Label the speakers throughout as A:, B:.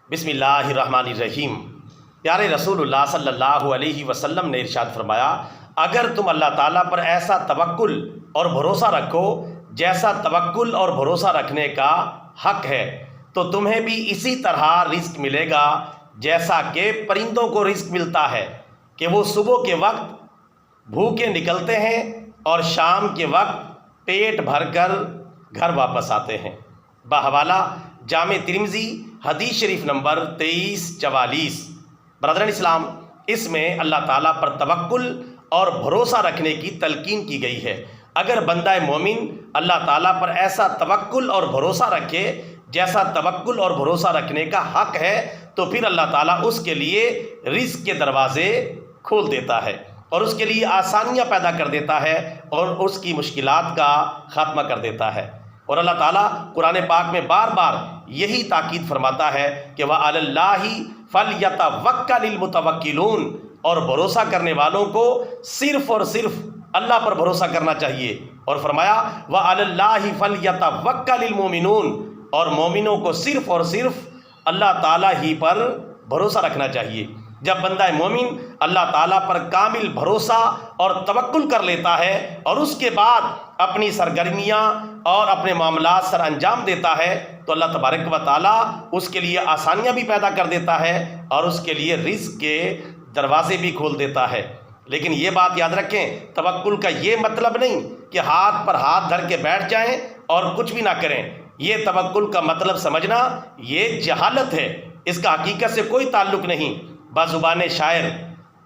A: بسم اللہ الرحمن الرحیم۔ پیارے رسول اللہ صلی اللہ علیہ وسلم نے ارشاد فرمایا، اگر تم اللہ تعالیٰ پر ایسا توکل اور بھروسہ رکھو جیسا توکل اور بھروسہ رکھنے کا حق ہے تو تمہیں بھی اسی طرح رزق ملے گا جیسا کہ پرندوں کو رزق ملتا ہے کہ وہ صبح کے وقت بھوکے نکلتے ہیں اور شام کے وقت پیٹ بھر کر گھر واپس آتے ہیں۔ بحوالہ جامع ترمذی حدیث شریف نمبر 2344۔ برادران اسلام، اس میں اللہ تعالیٰ پر توکل اور بھروسہ رکھنے کی تلقین کی گئی ہے۔ اگر بندہ مومن اللہ تعالیٰ پر ایسا توکل اور بھروسہ رکھے جیسا توکل اور بھروسہ رکھنے کا حق ہے تو پھر اللہ تعالیٰ اس کے لیے رزق کے دروازے کھول دیتا ہے اور اس کے لیے آسانیاں پیدا کر دیتا ہے اور اس کی مشکلات کا خاتمہ کر دیتا ہے۔ اور اللہ تعالیٰ قرآن پاک میں بار بار یہی تاکید فرماتا ہے کہ وَعَلَى اللَّهِ فَلْيَتَوَكَّلِ الْمُتَوَكِّلُونَ، اور بھروسہ کرنے والوں کو صرف اور صرف اللہ پر بھروسہ کرنا چاہیے۔ اور فرمایا وَعَلَى اللَّهِ فَلْيَتَوَكَّلِ الْمُؤْمِنُونَ، اور مومنوں کو صرف اور صرف اللہ تعالیٰ ہی پر بھروسہ رکھنا چاہیے۔ جب بندہ مومن اللہ تعالیٰ پر کامل بھروسہ اور توکل کر لیتا ہے اور اس کے بعد اپنی سرگرمیاں اور اپنے معاملات سر انجام دیتا ہے تو اللہ تبارک و تعالیٰ اس کے لیے آسانیاں بھی پیدا کر دیتا ہے اور اس کے لیے رزق کے دروازے بھی کھول دیتا ہے۔ لیکن یہ بات یاد رکھیں، توکل کا یہ مطلب نہیں کہ ہاتھ پر ہاتھ دھر کے بیٹھ جائیں اور کچھ بھی نہ کریں۔ یہ توکل کا مطلب سمجھنا یہ جہالت ہے، اس کا حقیقت سے کوئی تعلق نہیں۔ بزبان شاعر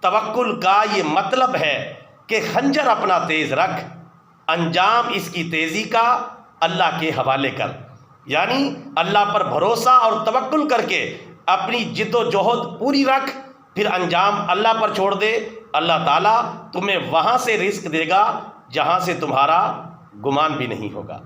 A: توکل کا یہ مطلب ہے کہ خنجر اپنا تیز رکھ، انجام اس کی تیزی کا اللہ کے حوالے کر، یعنی اللہ پر بھروسہ اور توکل کر کے اپنی جد و جہد پوری رکھ، پھر انجام اللہ پر چھوڑ دے۔ اللہ تعالیٰ تمہیں وہاں سے رزق دے گا جہاں سے تمہارا گمان بھی نہیں ہوگا۔